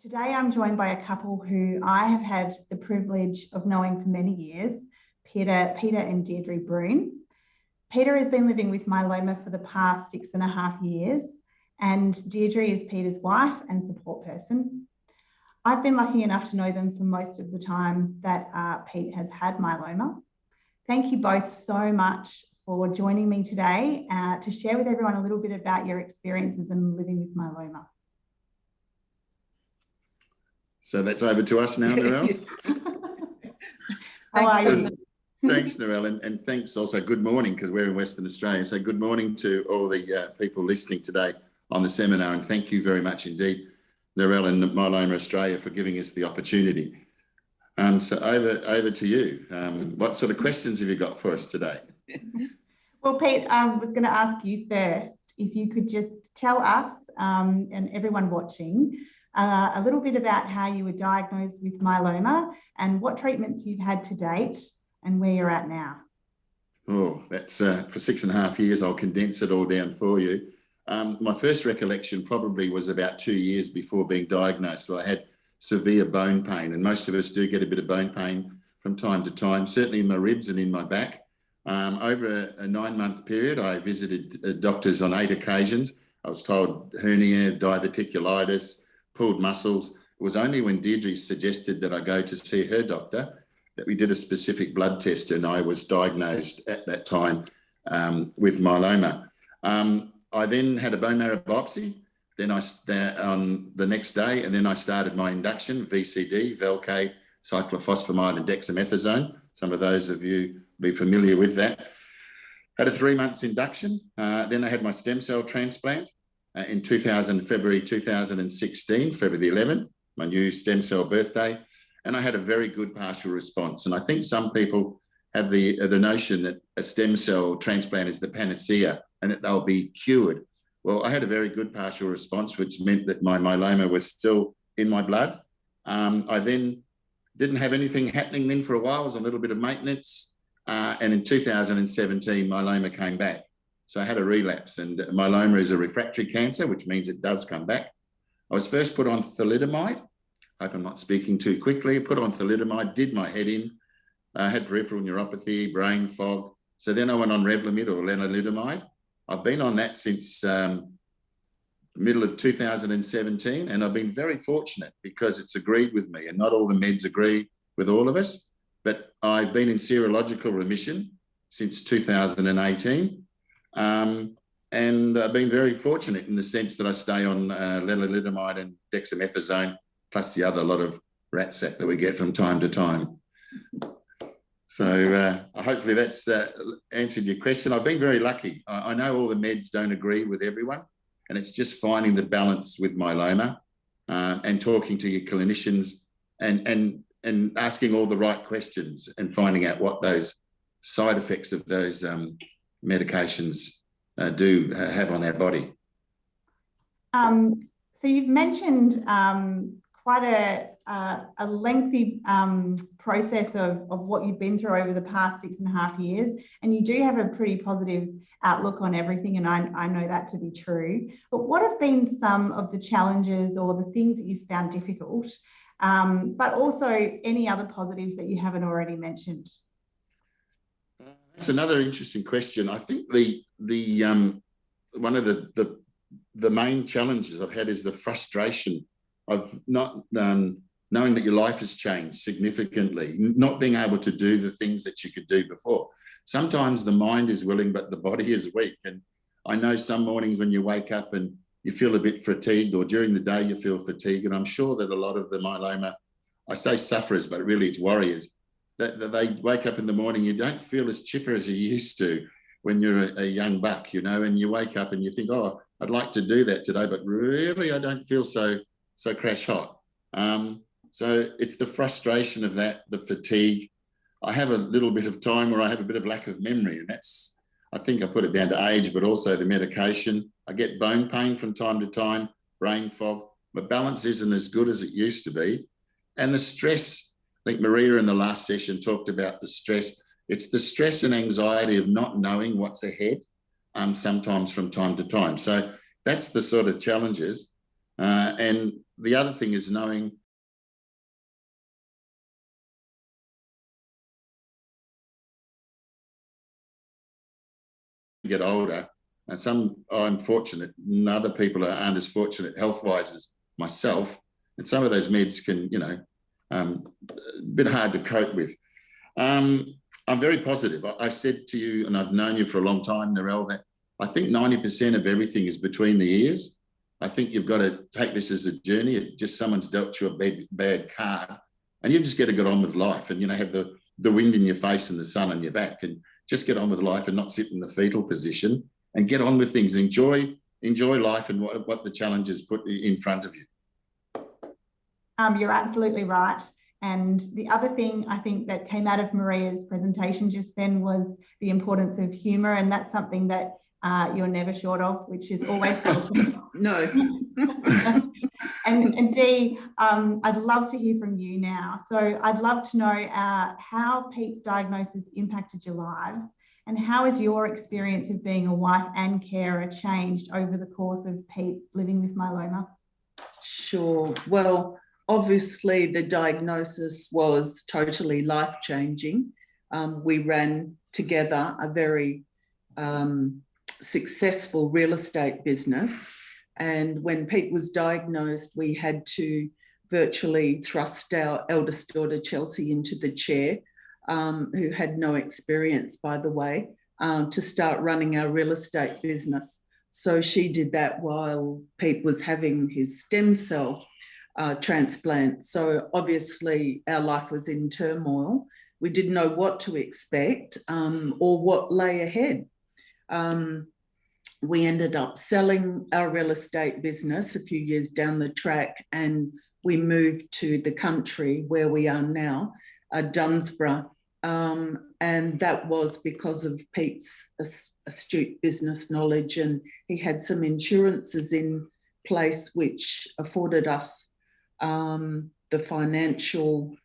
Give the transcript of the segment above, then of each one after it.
Today I'm joined by a couple who I have had the privilege of knowing for many years, Peter and Deirdre Brune. Peter has been living with myeloma for the past 6.5 years, and Deirdre is Peter's wife and support person. I've been lucky enough to know them for most of the time that Pete has had myeloma. Thank you both so much for joining me today to share with everyone a little bit about your experiences in living with myeloma. So that's over to us now, Narelle. How are you? Thanks, Narelle, and thanks also. Good morning, because we're in Western Australia. So good morning to all the people listening today on the seminar, and thank you very much indeed, Narelle and Myeloma Australia, for giving us the opportunity. So over to you. What sort of questions have you got for us today? Well, Pete, I was going to ask you first if you could just tell us and everyone watching a little bit about how you were diagnosed with myeloma and what treatments you've had to date and where you're at now. Oh, that's for 6.5 years. I'll condense it all down for you. My first recollection probably was about 2 years before being diagnosed. I had severe bone pain, and most of us do get a bit of bone pain from time to time, certainly in my ribs and in my back. Over a 9-month period, I visited doctors on 8 occasions. I was told hernia, diverticulitis, pulled muscles. It was only when Deirdre suggested that I go to see her doctor that we did a specific blood test, and I was diagnosed at that time with myeloma. I then had a bone marrow biopsy. Then on the next day, and then I started my induction, VCD, Velcade, cyclophosphamide and dexamethasone. Some of those of you will be familiar with that. Had a 3 months induction. Then I had my stem cell transplant in February 2016, February the 11th, my new stem cell birthday. And I had a very good partial response. And I think some people have the notion that a stem cell transplant is the panacea and that they'll be cured. Well, I had a very good partial response, which meant that my myeloma was still in my blood. I then didn't have anything happening then for a while. I was on a little bit of maintenance. And in 2017, myeloma came back. So I had a relapse, and myeloma is a refractory cancer, which means it does come back. I was first put on thalidomide. I hope I'm not speaking too quickly. Put on thalidomide, did my head in. I had peripheral neuropathy, brain fog. So then I went on Revlimid or lenalidomide. I've been on that since middle of 2017, and I've been very fortunate because it's agreed with me, and not all the meds agree with all of us, but I've been in serological remission since 2018. And I've been very fortunate in the sense that I stay on lenalidomide and dexamethasone, plus the other lot of rat sack that we get from time to time. So hopefully that's answered your question. I've been very lucky. I know all the meds don't agree with everyone, and it's just finding the balance with myeloma and talking to your clinicians and asking all the right questions and finding out what those side effects of those medications do have on our body. So you've mentioned quite a lengthy process of what you've been through over the past 6.5 years, and you do have a pretty positive outlook on everything, and I know that to be true. But what have been some of the challenges or the things that you've found difficult, but also any other positives that you haven't already mentioned? That's another interesting question. I think one of the main challenges I've had is the frustration of not knowing that your life has changed significantly, not being able to do the things that you could do before. Sometimes the mind is willing, but the body is weak. And I know some mornings when you wake up and you feel a bit fatigued, or during the day you feel fatigued. And I'm sure that a lot of the myeloma, I say sufferers, but really it's warriors, that they wake up in the morning, you don't feel as chipper as you used to when you're a young buck, you know, and you wake up and you think, oh, I'd like to do that today, but really I don't feel so crash hot. So it's the frustration of that, the fatigue. I have a little bit of time where I have a bit of lack of memory, and that's, I think I put it down to age, but also the medication. I get bone pain from time to time, brain fog. My balance isn't as good as it used to be. And the stress, I think Maria in the last session talked about the stress. It's the stress and anxiety of not knowing what's ahead, sometimes from time to time. So that's the sort of challenges. And the other thing is knowing get older, and some I'm fortunate, and other people aren't as fortunate health-wise as myself, and some of those meds can, a bit hard to cope with. I'm very positive. I said to you, and I've known you for a long time, Narelle, that I think 90% of everything is between the ears. I think you've got to take this as a journey. It just someone's dealt you a bad card, and you just got to get on with life and, have the wind in your face and the sun on your back, and just get on with life and not sit in the fetal position and get on with things. Enjoy life and what the challenges put in front of you. You're absolutely right. And the other thing I think that came out of Maria's presentation just then was the importance of humour, and that's something that you're never short of, which is always welcome. No. And Dee, I'd love to hear from you now. So I'd love to know how Pete's diagnosis impacted your lives, and how has your experience of being a wife and carer changed over the course of Pete living with myeloma? Sure. Well, obviously the diagnosis was totally life-changing. We ran together a very successful real estate business. And when Pete was diagnosed, we had to virtually thrust our eldest daughter, Chelsea, into the chair, who had no experience, by the way, to start running our real estate business. So she did that while Pete was having his stem cell transplant. So obviously our life was in turmoil. We didn't know what to expect or what lay ahead. We ended up selling our real estate business a few years down the track, and we moved to the country where we are now, Dunsborough. And that was because of Pete's astute business knowledge, and he had some insurances in place which afforded us the financial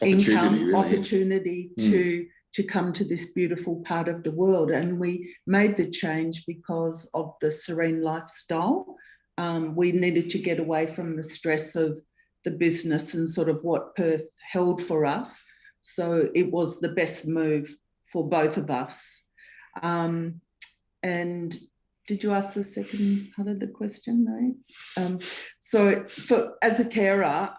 opportunity to come to this beautiful part of the world. And we made the change because of the serene lifestyle. We needed to get away from the stress of the business and sort of what Perth held for us. So it was the best move for both of us. And did you ask the second part of the question, though? So as a carer,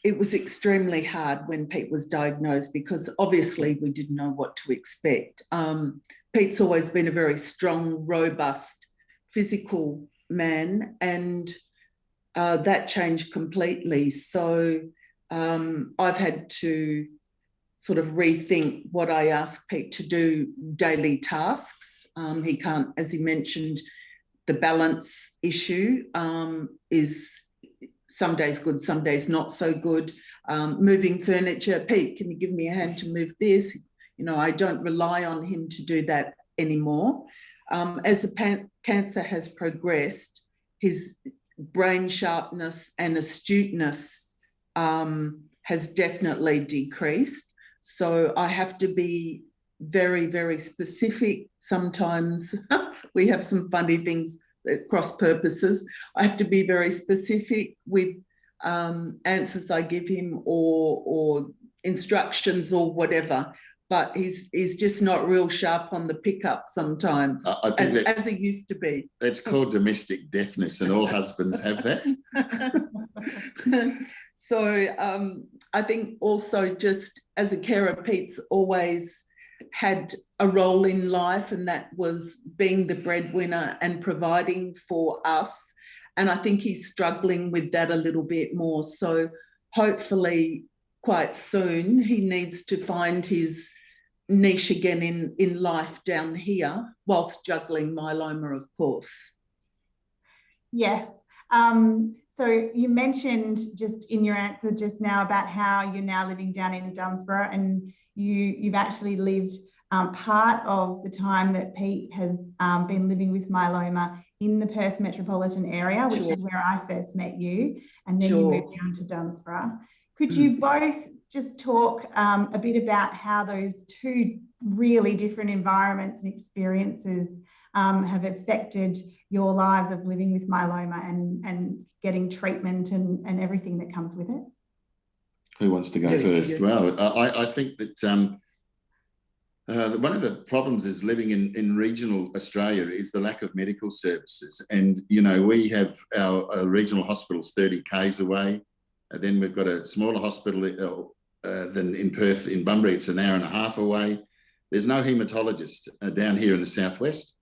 it was extremely hard when Pete was diagnosed because obviously we didn't know what to expect. Pete's always been a very strong, robust, physical man, and that changed completely. So I've had to sort of rethink what I ask Pete to do, daily tasks. He can't, as he mentioned, the balance issue is some days good, some days not so good. Moving furniture, Pete, can you give me a hand to move this? I don't rely on him to do that anymore. As the cancer has progressed, his brain sharpness and astuteness has definitely decreased. So I have to be very, very specific. Sometimes we have some funny things at cross purposes. I have to be very specific with answers I give him or instructions or whatever. But he's just not real sharp on the pickup sometimes, I think as he used to be. That's called domestic deafness, and all husbands have that. So I think also just as a carer, Pete's always had a role in life, and that was being the breadwinner and providing for us. And I think he's struggling with that a little bit more. So hopefully quite soon he needs to find his niche again in life down here, whilst juggling myeloma, of course. Yes. So you mentioned just in your answer just now about how you're now living down in Dunsborough, and you've actually lived part of the time that Pete has been living with myeloma in the Perth metropolitan area, which is where I first met you, and then you moved down to Dunsborough. Could you both just talk a bit about how those two really different environments and experiences have affected your lives of living with myeloma and getting treatment and everything that comes with it? Who wants to go first? Yeah. Well, I think that one of the problems is living in regional Australia is the lack of medical services. And, you know, we have our regional hospitals 30 k's away. And then we've got a smaller hospital than in Perth. In Bunbury, it's an hour and a half away. There's no haematologist down here in the southwest.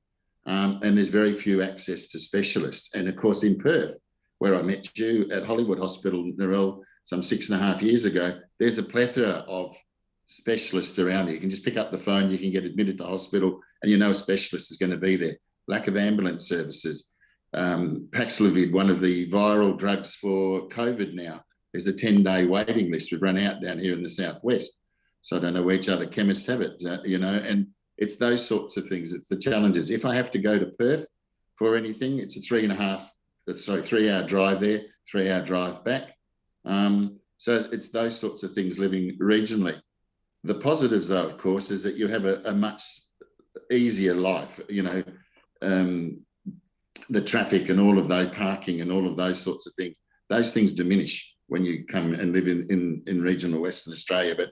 And there's very few access to specialists. And of course, in Perth, where I met you at Hollywood Hospital, Narelle, some 6.5 years ago, there's a plethora of specialists around here. You can just pick up the phone, you can get admitted to hospital, and you know a specialist is going to be there. Lack of ambulance services. Paxlovid, one of the viral drugs for COVID now, there's a 10-day waiting list. We've run out down here in the southwest. So I don't know which other chemists have it, you know, and it's those sorts of things. It's the challenges. If I have to go to Perth for anything, it's a 3-hour drive there, 3-hour drive back. So it's those sorts of things living regionally. The positives, though, of course, is that you have a much easier life. You know, the traffic and all of those parking and all of those sorts of things. Those things diminish when you come and live in regional Western Australia. But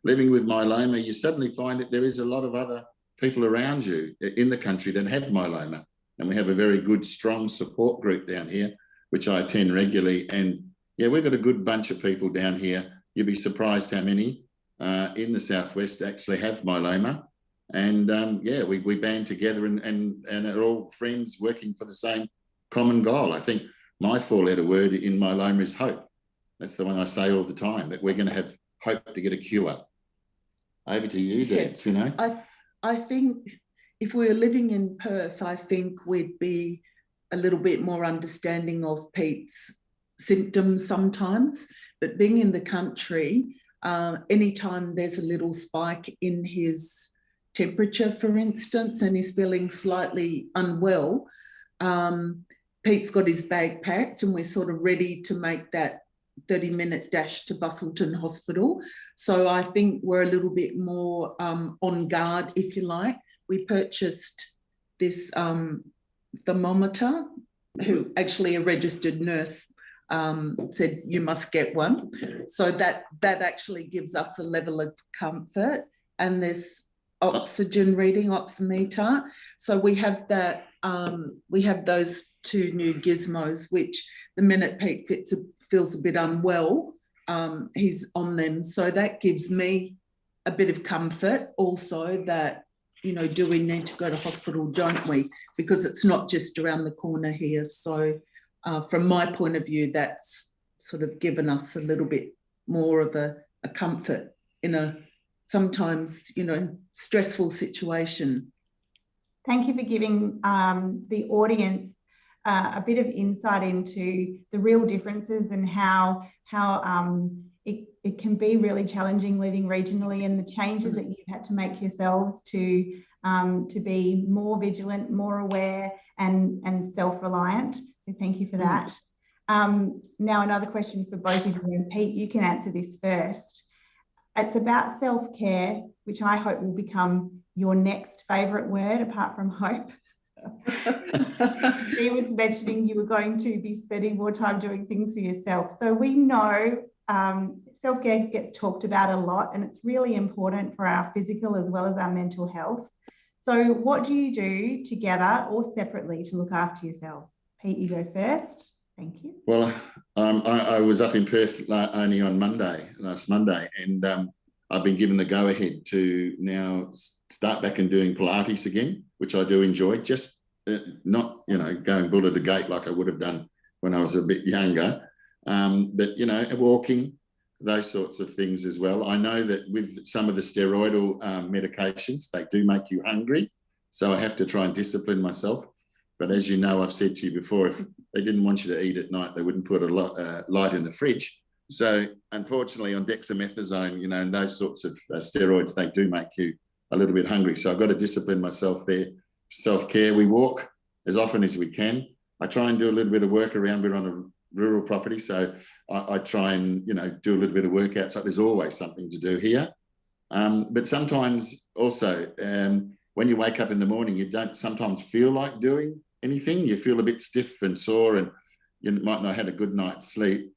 living with myeloma, you suddenly find that there is a lot of other people around you in the country that have myeloma. And we have a very good, strong support group down here, which I attend regularly. And yeah, we've got a good bunch of people down here. You'd be surprised how many in the southwest actually have myeloma. And yeah, we band together and are all friends working for the same common goal. I think my 4-letter word in myeloma is hope. That's the one I say all the time, that we're going to have hope to get a cure. Over to you, Debs, you know. I think if we were living in Perth, I think we'd be a little bit more understanding of Pete's symptoms sometimes. But being in the country, anytime there's a little spike in his temperature, for instance, and he's feeling slightly unwell, Pete's got his bag packed and we're sort of ready to make that 30-minute dash to Busselton Hospital. So I think we're a little bit more on guard, if you like. We purchased this thermometer, who actually a registered nurse said you must get one. So that actually gives us a level of comfort. And there's oxygen reading, oximeter. So we have that. We have those 2 new gizmos, which the minute Pete feels a bit unwell, he's on them. So that gives me a bit of comfort also that, you know, do we need to go to hospital, don't we? Because it's not just around the corner here. So from my point of view, that's sort of given us a little bit more of a comfort in a sometimes, you know, stressful situation. Thank you for giving the audience a bit of insight into the real differences and how it can be really challenging living regionally, and the changes that you've had to make yourselves to be more vigilant, more aware, and self-reliant. So thank you for that. Now another question for both of you, and Pete, you can answer this first. It's about self-care, which I hope will become your next favourite word apart from hope. He was mentioning you were going to be spending more time doing things for yourself. So we know self-care gets talked about a lot, and it's really important for our physical as well as our mental health. So what do you do together or separately to look after yourselves? Pete, you go first. Thank you. Well, I was up in Perth only on last Monday, and I've been given the go-ahead to now start back and doing Pilates again, which I do enjoy, just not, you know, going bull at the gate like I would have done when I was a bit younger, but, you know, walking, those sorts of things as well. I know that with some of the steroidal medications, they do make you hungry, so I have to try and discipline myself. But as you know, I've said to you before, if they didn't want you to eat at night, they wouldn't put a light in the fridge. So unfortunately on dexamethasone, you know, and those sorts of steroids, they do make you a little bit hungry. So I've got to discipline myself there. Self-care, we walk as often as we can. I try and do a little bit of work around. We're on a rural property, so I try and, you know, do a little bit of workout. So there's always something to do here. But sometimes also when you wake up in the morning, you don't sometimes feel like doing anything. You feel a bit stiff and sore, and you might not have had a good night's sleep.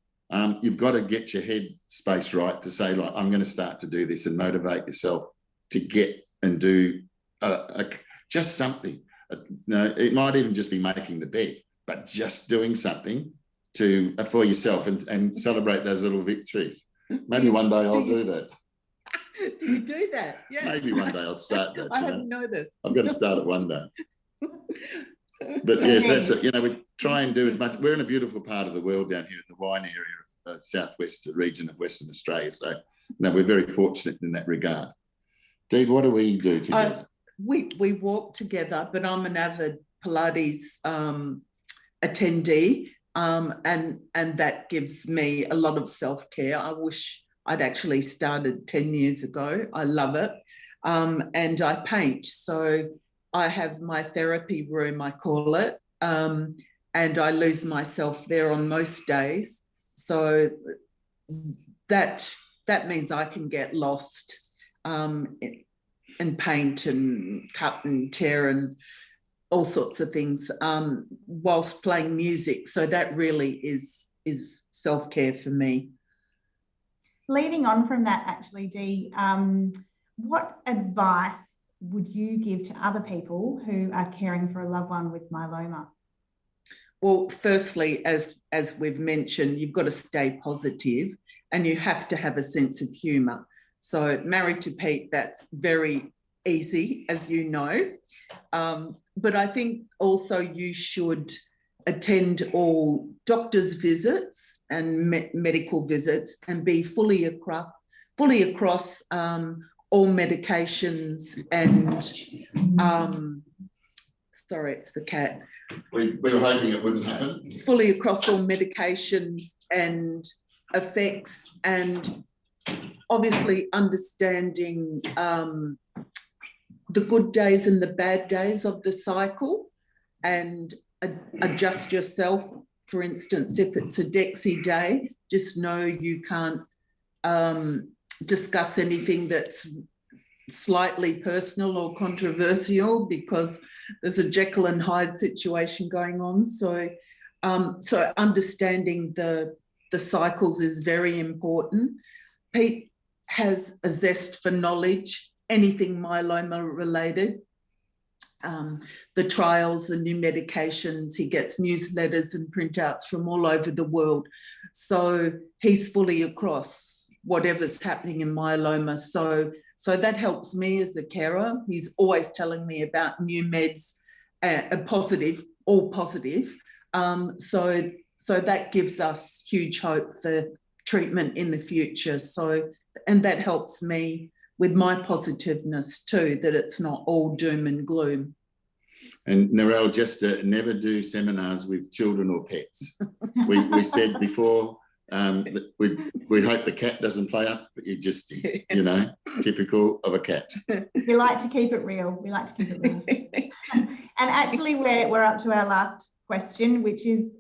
You've got to get your head space right to say, like, I'm going to start to do this, and motivate yourself to get and do just something. It might even just be making the bed, but just doing something for yourself and celebrate those little victories. Maybe one day I'll do that. Do you do that? Yeah. Maybe one day I'll start that. I hadn't noticed. I've got to start it one day. But yes, that's it. You know, we try and do as much. We're in a beautiful part of the world down here in the wine area of the southwest region of Western Australia. So, we're very fortunate in that regard. Deed, what do we do together? We walk together, but I'm an avid Pilates attendee, and that gives me a lot of self-care. I wish I'd actually started 10 years ago. I love it. And I paint. So I have my therapy room, I call it, and I lose myself there on most days. So that means I can get lost and paint and cut and tear and all sorts of things whilst playing music. So that really is self-care for me. Leading on from that, actually, Dee, what advice would you give to other people who are caring for a loved one with myeloma? Well, firstly, as we've mentioned, you've got to stay positive and you have to have a sense of humour. So married to Pete, that's very easy, as you know. But I think also you should attend all doctor's visits and medical visits and be fully across all medications and sorry, it's the cat. We were hoping it wouldn't happen. Fully across all medications and effects, and obviously understanding the good days and the bad days of the cycle, and adjust yourself. For instance, if it's a Dexy day, just know you can't discuss anything that's slightly personal or controversial, because there's a Jekyll and Hyde situation going on. So understanding the cycles is very important. Pete has a zest for knowledge, anything myeloma related. The trials, the new medications, he gets newsletters and printouts from all over the world. So he's fully across whatever's happening in myeloma. So that helps me as a carer. He's always telling me about new meds, all positive. So that gives us huge hope for treatment in the future. And that helps me with my positiveness too, that it's not all doom and gloom. And Narelle, just to never do seminars with children or pets. We said before, we hope the cat doesn't play up, but you just, typical of a cat. We like to keep it real. And actually, we're up to our last question, which is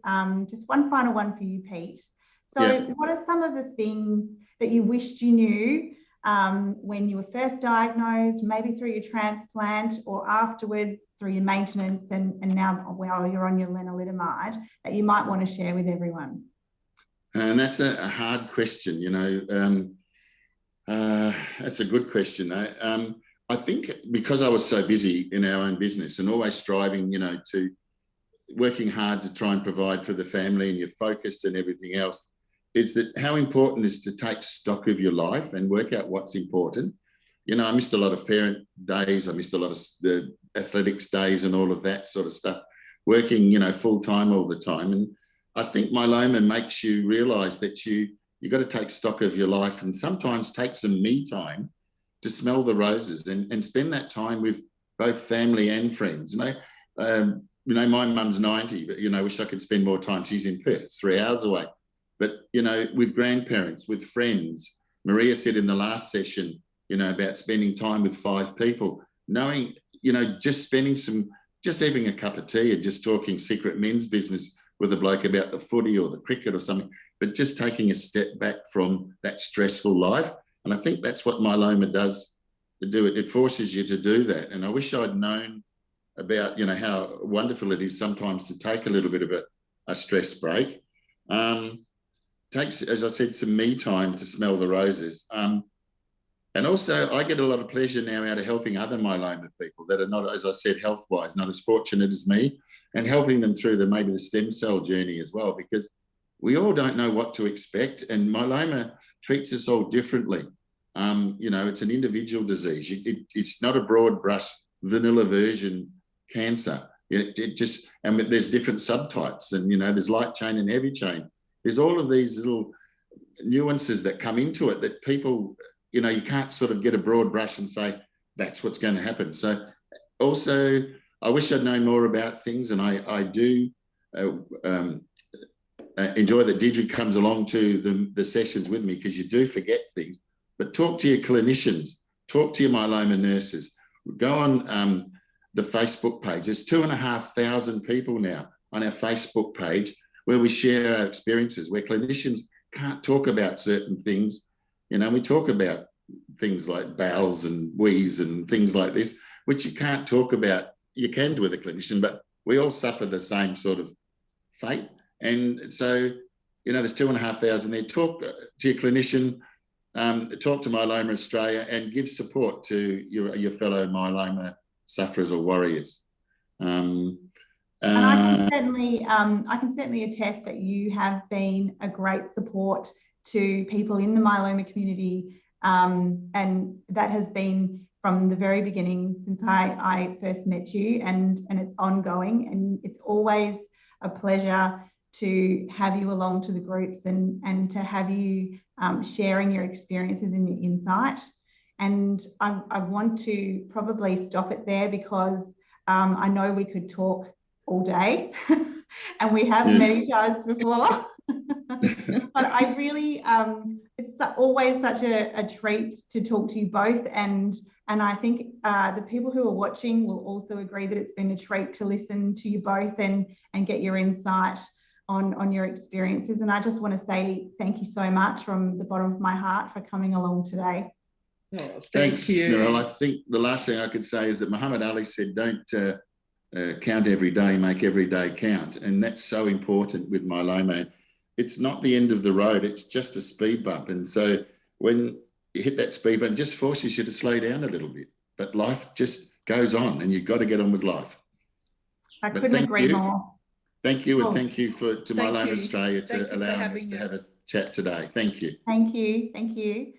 just one final one for you, Pete. So what are some of the things that you wished you knew when you were first diagnosed, maybe through your transplant or afterwards through your maintenance and now while you're on your lenalidomide, that you might want to share with everyone? And that's a hard question, that's a good question. I think because I was so busy in our own business and always striving, to working hard to try and provide for the family, and you're focused and everything else, is that how important is to take stock of your life and work out what's important. I missed a lot of parent days. I missed a lot of the athletics days and all of that sort of stuff, working, full time all the time. And I think myeloma makes you realise that you've got to take stock of your life and sometimes take some me time to smell the roses and spend that time with both family and friends. My mum's 90, but, wish I could spend more time. She's in Perth, it's 3 hours away. But, with grandparents, with friends. Maria said in the last session, about spending time with 5 people, knowing, just having a cup of tea and just talking secret men's business with a bloke about the footy or the cricket or something, but just taking a step back from that stressful life. And I think that's what myeloma does do it. It forces you to do that. And I wish I'd known about, you know, how wonderful it is sometimes to take a little bit of a stress break. Takes, as I said, some me time to smell the roses. And also I get a lot of pleasure now out of helping other myeloma people that are not, as I said, health-wise, not as fortunate as me, and helping them through maybe the stem cell journey as well, because we all don't know what to expect, and myeloma treats us all differently. You know, it's an individual disease. It's not a broad brush vanilla version cancer. It just, and there's different subtypes, and, you know, there's light chain and heavy chain. There's all of these little nuances that come into it that people, you know, you can't sort of get a broad brush and say, that's what's going to happen. So also, I wish I'd known more about things, and I do enjoy that Deirdre comes along to the sessions with me, because you do forget things. But talk to your clinicians, talk to your myeloma nurses, go on the Facebook page. There's 2,500 people now on our Facebook page where we share our experiences, where clinicians can't talk about certain things. You know, we talk about things like bowels and wheeze and things like this, which you can't talk about. You can do with a clinician, but we all suffer the same sort of fate. And so, you know, there's 2,500 there. Talk to your clinician, talk to Myeloma Australia, and give support to your fellow myeloma sufferers or warriors. And I can certainly attest that you have been a great support to people in the myeloma community, and that has been from the very beginning since I first met you, and it's ongoing, and it's always a pleasure to have you along to the groups and to have you sharing your experiences and your insight. And I want to probably stop it there, because I know we could talk all day and we have many times before. But I really, it's always such a treat to talk to you both. And I think the people who are watching will also agree that it's been a treat to listen to you both and get your insight on your experiences. And I just want to say thank you so much from the bottom of my heart for coming along today. Oh, Thanks, you. Meryl. I think the last thing I could say is that Muhammad Ali said, don't count every day, make every day count. And that's so important with myeloma. It's not the end of the road, it's just a speed bump. And so when you hit that speed bump, it just forces you to slow down a little bit. But life just goes on, and you've got to get on with life. I couldn't agree more. Thank you, and thank you to Myeloma Australia to allowing us to have a chat today. Thank you. Thank you. Thank you.